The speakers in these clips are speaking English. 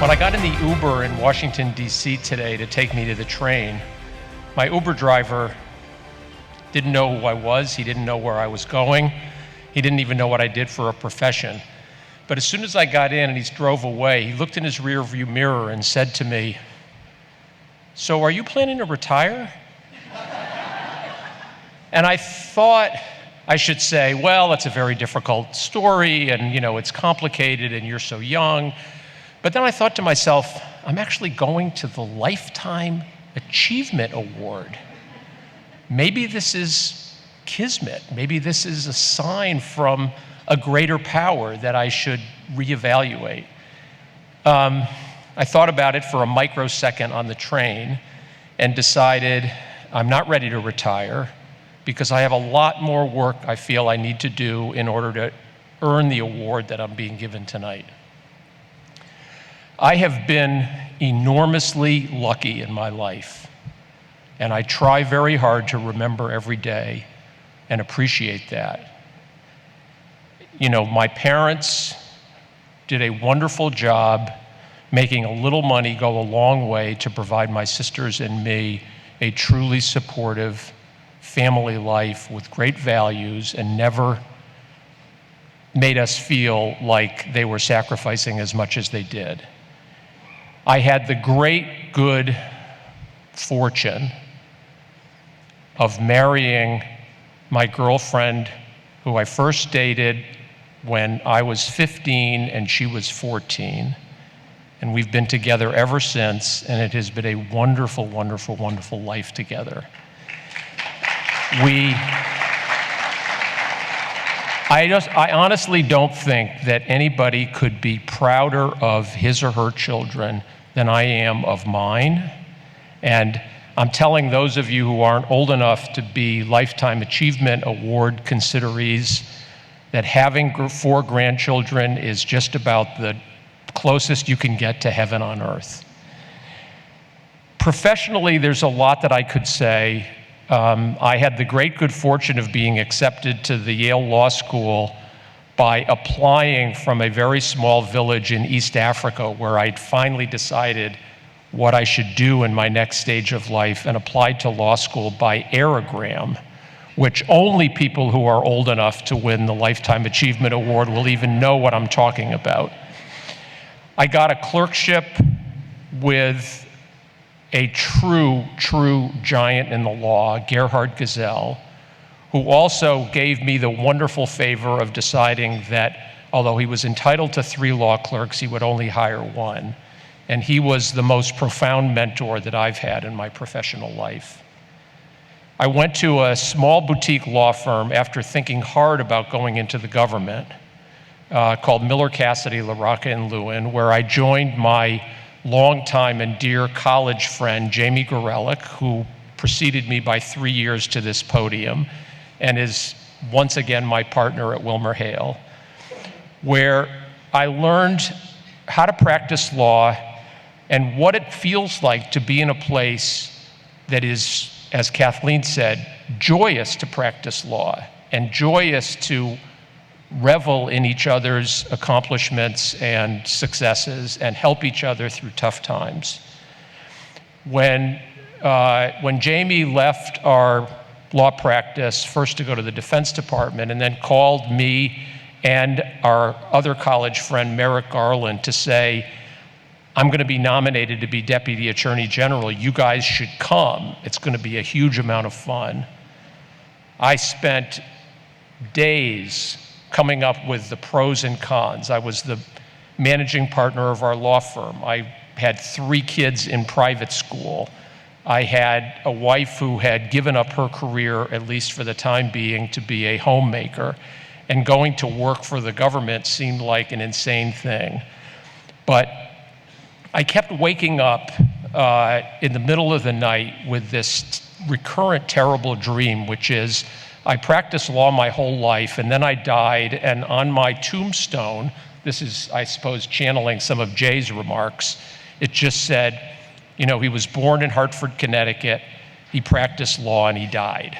When I got in the Uber in Washington, D.C. today to take me to the train, my Uber driver didn't know who I was. He didn't know where I was going. He didn't even know what I did for a profession. But as soon as I got in and he drove away, he looked in his rearview mirror and said to me, "So are you planning to retire?" And I thought I should say, well, that's a very difficult story, and it's complicated, and you're so young. But then I thought to myself, I'm actually going to the Lifetime Achievement Award. Maybe this is kismet. Maybe this is a sign from a greater power that I should reevaluate. I thought about it for a microsecond on the train and decided I'm not ready to retire because I have a lot more work I feel I need to do in order to earn the award that I'm being given tonight. I have been enormously lucky in my life, and I try very hard to remember every day and appreciate that. My parents did a wonderful job making a little money go a long way to provide my sisters and me a truly supportive family life with great values, and never made us feel like they were sacrificing as much as they did. I had the great good fortune of marrying my girlfriend, who I first dated when I was 15 and she was 14. And we've been together ever since, and it has been a wonderful, wonderful, wonderful life together. I honestly don't think that anybody could be prouder of his or her children than I am of mine. And I'm telling those of you who aren't old enough to be Lifetime Achievement Award considerees that having 4 grandchildren is just about the closest you can get to heaven on earth. Professionally, there's a lot that I could say. I had the great good fortune of being accepted to the Yale Law School by applying from a very small village in East Africa, where I'd finally decided what I should do in my next stage of life, and applied to law school by aerogram, which only people who are old enough to win the Lifetime Achievement Award will even know what I'm talking about. I got a clerkship with a true giant in the law, Gerhard Gesell, who also gave me the wonderful favor of deciding that although he was entitled to 3 law clerks, he would only hire 1. And he was the most profound mentor that I've had in my professional life. I went to a small boutique law firm after thinking hard about going into the government, called Miller Cassidy, LaRocca and Lewin, where I joined my longtime and dear college friend, Jamie Gorelick, who preceded me by 3 years to this podium, and is once again my partner at WilmerHale, where I learned how to practice law and what it feels like to be in a place that is, as Kathleen said, joyous to practice law and joyous to revel in each other's accomplishments and successes and help each other through tough times. When Jamie left our law practice, first to go to the Defense Department, and then called me and our other college friend, Merrick Garland, to say, I'm going to be nominated to be Deputy Attorney General. You guys should come. It's going to be a huge amount of fun. I spent days coming up with the pros and cons. I was the managing partner of our law firm. I had 3 kids in private school. I had a wife who had given up her career, at least for the time being, to be a homemaker. And going to work for the government seemed like an insane thing. But I kept waking up in the middle of the night with this recurrent terrible dream, which is I practiced law my whole life, and then I died, and on my tombstone, this is, I suppose, channeling some of Jay's remarks, it just said, he was born in Hartford, Connecticut, he practiced law, and he died.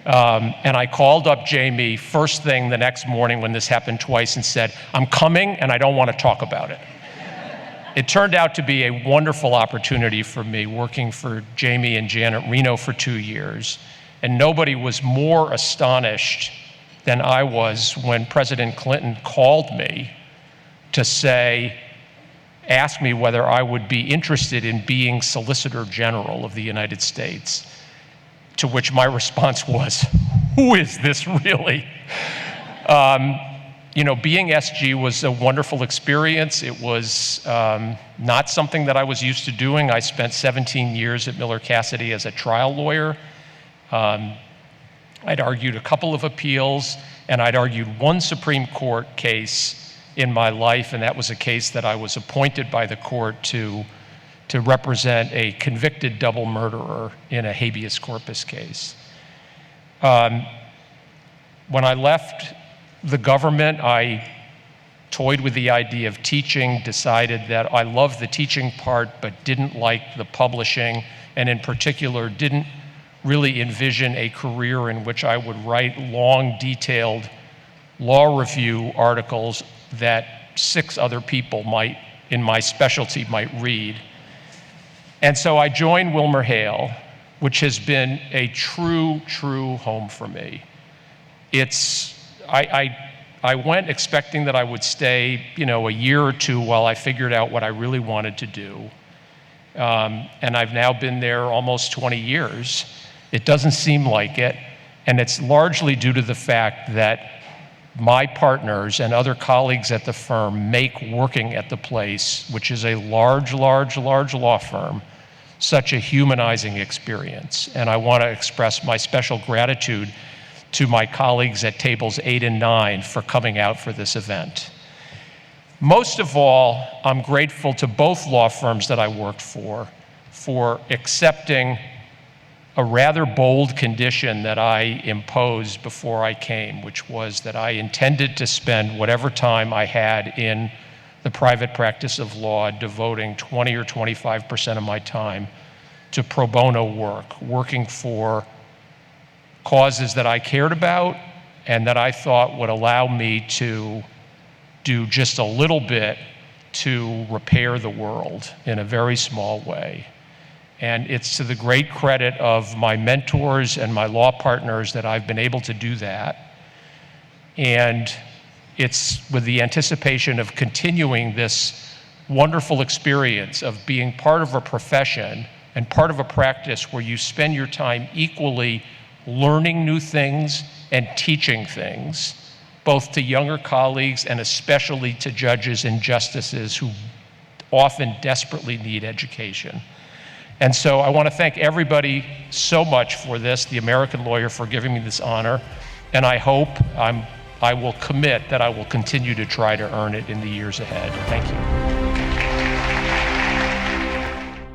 And I called up Jamie first thing the next morning when this happened twice and said, I'm coming, and I don't want to talk about it. It turned out to be a wonderful opportunity for me, working for Jamie and Janet Reno for 2 years. And nobody was more astonished than I was when President Clinton called me to ask me whether I would be interested in being Solicitor General of the United States, to which my response was, who is this really? Being SG was a wonderful experience. It was not something that I was used to doing. I spent 17 years at Miller Cassidy as a trial lawyer. I'd argued a couple of appeals, and I'd argued one Supreme Court case in my life, and that was a case that I was appointed by the court to represent a convicted double murderer in a habeas corpus case. When I left the government, I toyed with the idea of teaching, decided that I loved the teaching part but didn't like the publishing, and in particular didn't really envision a career in which I would write long, detailed law review articles that 6 other people in my specialty might read. And so I joined WilmerHale, which has been a true home for me. I went expecting that I would stay, a year or 2 while I figured out what I really wanted to do. And I've now been there almost 20 years. It doesn't seem like it, and it's largely due to the fact that my partners and other colleagues at the firm make working at the place, which is a large law firm, such a humanizing experience. And I want to express my special gratitude to my colleagues at tables 8 and 9 for coming out for this event. Most of all, I'm grateful to both law firms that I worked for accepting a rather bold condition that I imposed before I came, which was that I intended to spend whatever time I had in the private practice of law devoting 20 or 25% of my time to pro bono work, working for causes that I cared about and that I thought would allow me to do just a little bit to repair the world in a very small way. And it's to the great credit of my mentors and my law partners that I've been able to do that. And it's with the anticipation of continuing this wonderful experience of being part of a profession and part of a practice where you spend your time equally learning new things and teaching things, both to younger colleagues and especially to judges and justices who often desperately need education. And so I want to thank everybody so much for this, the American Lawyer, for giving me this honor, and I hope I will commit that I will continue to try to earn it in the years ahead. Thank you.